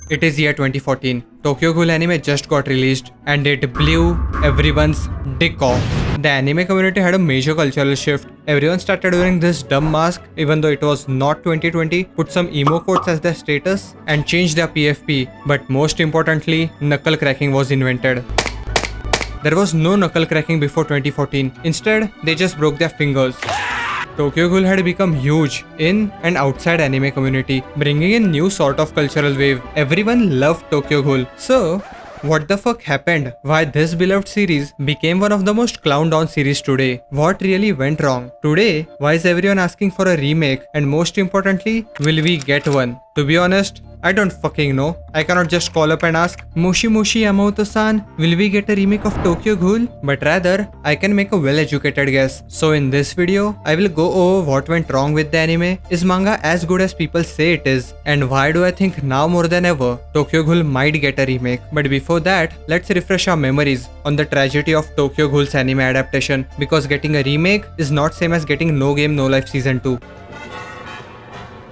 It is year 2014. Tokyo Ghoul anime just got released and it blew everyone's dick off. The anime community had a major cultural shift. Everyone started wearing this dumb mask even though it was not 2020, put some emo quotes as their status and changed their PFP. But most importantly, knuckle cracking was invented. There was no knuckle cracking before 2014. Instead, they just broke their fingers. Tokyo Ghoul had become huge in and outside anime community, bringing in new sort of cultural wave. Everyone loved Tokyo Ghoul. So, what the fuck happened? Why this beloved series became one of the most clowned on series today? What really went wrong? Today, why is everyone asking for a remake? And most importantly, will we get one? To be honest, I don't fucking know. I cannot just call up and ask, Mushi Yamamoto-san, will we get a remake of Tokyo Ghoul? But rather, I can make a well-educated guess. So in this video, I will go over what went wrong with the anime. Is manga as good as people say it is? And why do I think now more than ever, Tokyo Ghoul might get a remake? But before that, let's refresh our memories on the tragedy of Tokyo Ghoul's anime adaptation. Because getting a remake is not same as getting No Game No Life Season 2.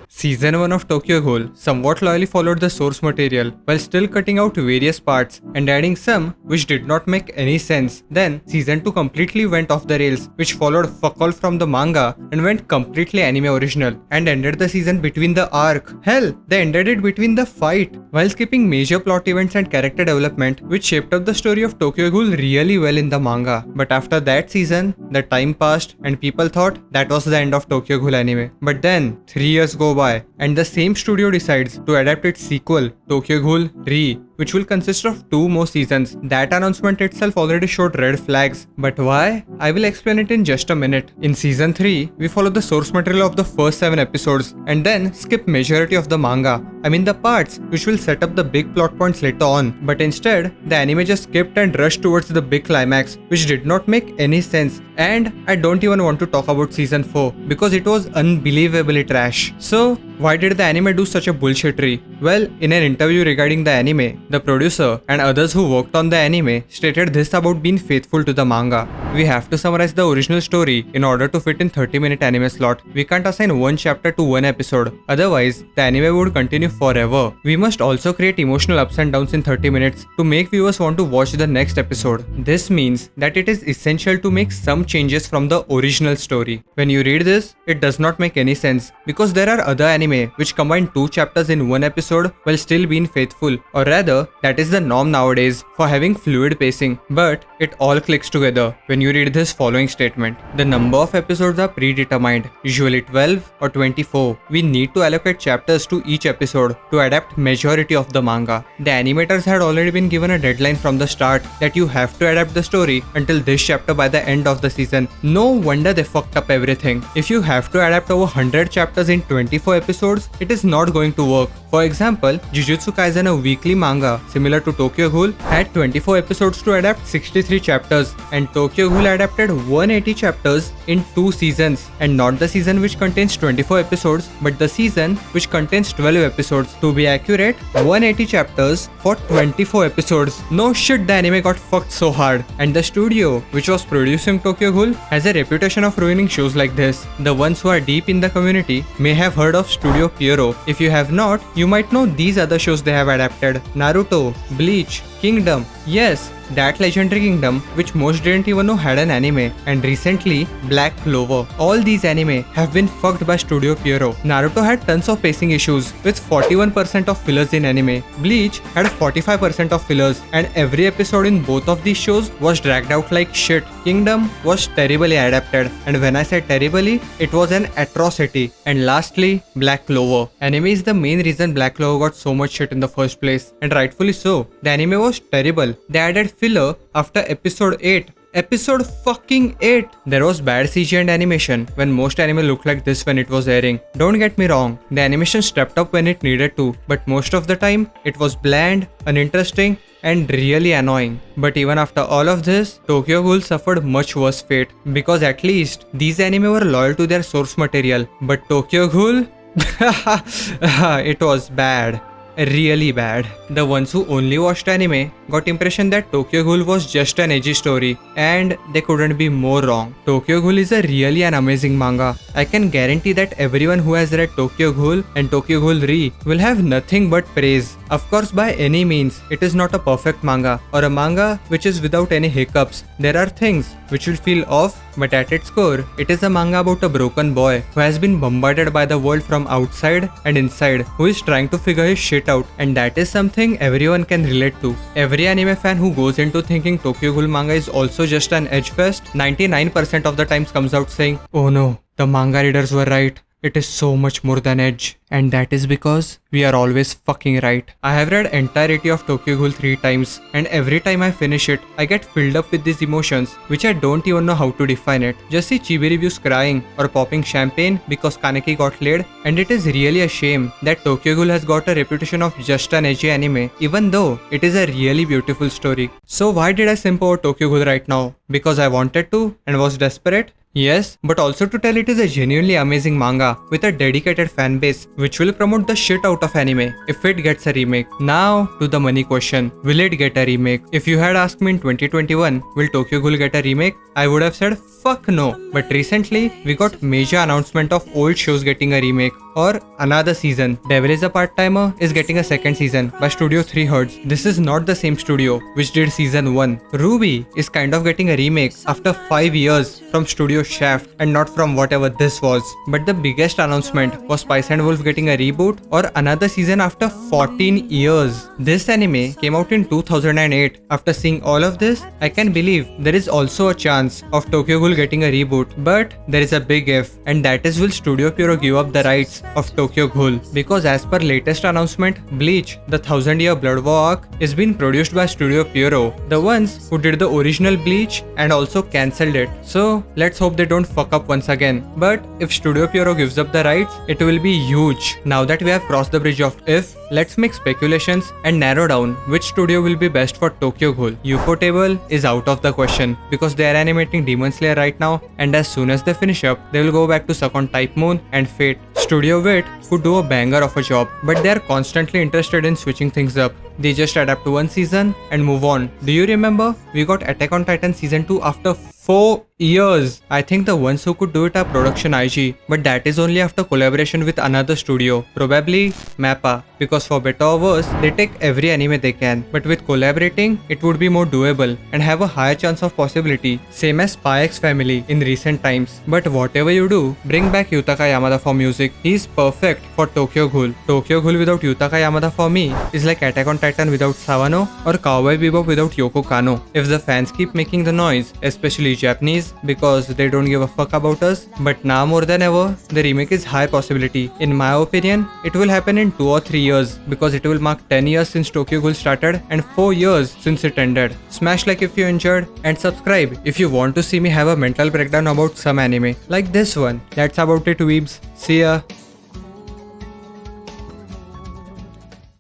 Season 1 of Tokyo Ghoul somewhat loyally followed the source material while still cutting out various parts and adding some which did not make any sense. Then Season 2 completely went off the rails, which followed fuck all from the manga and went completely anime original and ended the season between the arc. Hell, they ended it between the fight while skipping major plot events and character development which shaped up the story of Tokyo Ghoul really well in the manga. But after that season, the time passed and people thought that was the end of Tokyo Ghoul anime. But then 3 years go by and the same studio decides to adapt its sequel, Tokyo Ghoul Re, which will consist of 2 more seasons. That announcement itself already showed red flags. But why? I will explain it in just a minute. In season 3, we follow the source material of the first 7 episodes and then skip majority of the manga. I mean the parts which will set up the big plot points later on. But instead, the anime just skipped and rushed towards the big climax, which did not make any sense. And I don't even want to talk about season 4 because it was unbelievably trash. So, why did the anime do such a bullshittery? Well, in an interview regarding the anime, the producer and others who worked on the anime stated this about being faithful to the manga. We have to summarize the original story in order to fit in 30-minute anime slot. We can't assign one chapter to one episode. Otherwise, the anime would continue forever. We must also create emotional ups and downs in 30 minutes to make viewers want to watch the next episode. This means that it is essential to make some changes from the original story. When you read this, it does not make any sense because there are other anime which combine 2 chapters in one episode while still being faithful, or rather, that is the norm nowadays for having fluid pacing. But it all clicks together when you read this following statement. The number of episodes are predetermined, usually 12 or 24. We need to allocate chapters to each episode to adapt majority of the manga. The animators had already been given a deadline from the start that you have to adapt the story until this chapter by the end of the season. No wonder they fucked up everything. If you have to adapt over 100 chapters in 24 episodes, it is not going to work. For example, Jujutsu Kaisen, a weekly manga similar to Tokyo Ghoul, had 24 episodes to adapt 63 chapters, and Tokyo Ghoul adapted 180 chapters in 2 seasons, and not the season which contains 24 episodes, but the season which contains 12 episodes. To be accurate, 180 chapters for 24 episodes. No shit, the anime got fucked so hard. And the studio which was producing Tokyo Ghoul has a reputation of ruining shows like this. The ones who are deep in the community may have heard of Studio Pierrot. If you have not, you might know these other shows they have adapted: Naruto, Bleach, Kingdom. Yes, that legendary kingdom which most didn't even know had an anime, and recently Black Clover. All these anime have been fucked by Studio Pierrot. Naruto had tons of pacing issues with 41% of fillers in anime. Bleach had 45% of fillers, and every episode in both of these shows was dragged out like shit. Kingdom was terribly adapted, and when I say terribly, it was an atrocity. And lastly, Black Clover. Anime is the main reason Black Clover got so much shit in the first place, and rightfully so. The anime was terrible. They added filler after episode 8. Episode fucking 8! There was bad CG and animation when most anime looked like this when it was airing. Don't get me wrong, the animation stepped up when it needed to, but most of the time, it was bland, uninteresting, and really annoying. But even after all of this, Tokyo Ghoul suffered much worse fate, because at least these anime were loyal to their source material. But Tokyo Ghoul? It was bad. Really bad. The ones who only watched anime got impression that Tokyo Ghoul was just an edgy story, and they couldn't be more wrong. Tokyo Ghoul is a really an amazing manga. I can guarantee that everyone who has read Tokyo Ghoul and Tokyo Ghoul Re will have nothing but praise. Of course, by any means, it is not a perfect manga or a manga which is without any hiccups. There are things which will feel off, but at its core, it is a manga about a broken boy who has been bombarded by the world from outside and inside, who is trying to figure his shit out, and that is something everyone can relate to. Every anime fan who goes into thinking Tokyo Ghoul manga is also just an edge fest, 99% of the times comes out saying, "Oh no, the manga readers were right. It is so much more than edge." And that is because we are always fucking right. I have read entirety of Tokyo Ghoul 3 times, and every time I finish it, I get filled up with these emotions, which I don't even know how to define it. Just see chibi reviews crying or popping champagne because Kaneki got laid, and it is really a shame that Tokyo Ghoul has got a reputation of just an edgy anime, even though it is a really beautiful story. So why did I simp over Tokyo Ghoul right now? Because I wanted to and was desperate? Yes, but also to tell it is a genuinely amazing manga with a dedicated fan base which will promote the shit out of anime if it gets a remake. Now to the money question, will it get a remake? If you had asked me in 2021, will Tokyo Ghoul get a remake? I would have said fuck no. But recently, we got major announcement of old shows getting a remake or another season. Devil is a Part-Timer is getting a second season by Studio 3 Herds. This is not the same studio which did season 1. Ruby is kind of getting a remake after 5 years from Studio Shaft and not from whatever this was. But the biggest announcement was Spice and Wolf getting a reboot or another season after 14 years. This anime came out in 2008. After seeing all of this, I can believe there is also a chance of Tokyo Ghoul getting a reboot. But there is a big if, and that is, will Studio Pierrot give up the rights of Tokyo Ghoul? Because as per latest announcement, Bleach, the 1000-year Blood War arc, is being produced by Studio Pierrot, the ones who did the original Bleach and also cancelled it. So let's hope they don't fuck up once again. But if Studio Pierrot gives up the rights, it will be huge. Now that we have crossed the bridge of if, let's make speculations and narrow down which studio will be best for Tokyo Ghoul. Ufotable is out of the question because they are animating Demon Slayer right now, and as soon as they finish up, they will go back to suck on Type Moon and Fate. Studio Wit could do a banger of a job, but they are constantly interested in switching things up. They just adapt to one season and move on. Do you remember? We got Attack on Titan season 2 after 4 years. I think the ones who could do it are Production IG, but that is only after collaboration with another studio, probably Mappa, because for better or worse, they take every anime they can. But with collaborating, it would be more doable and have a higher chance of possibility, same as Spy X Family in recent times. But whatever you do, bring back Yutaka Yamada for music. He is perfect for Tokyo Ghoul. Tokyo Ghoul without Yutaka Yamada for me is like Attack on Titan without Sawano or Cowboy Bebop without Yoko Kanno. If the fans keep making the noise, especially Japanese, because they don't give a fuck about us, but now more than ever, the remake is high possibility. In my opinion, it will happen in 2 or 3 years because it will mark 10 years since Tokyo Ghoul started and 4 years since it ended. Smash like if you enjoyed and subscribe if you want to see me have a mental breakdown about some anime like this one. That's about it, weebs. See ya.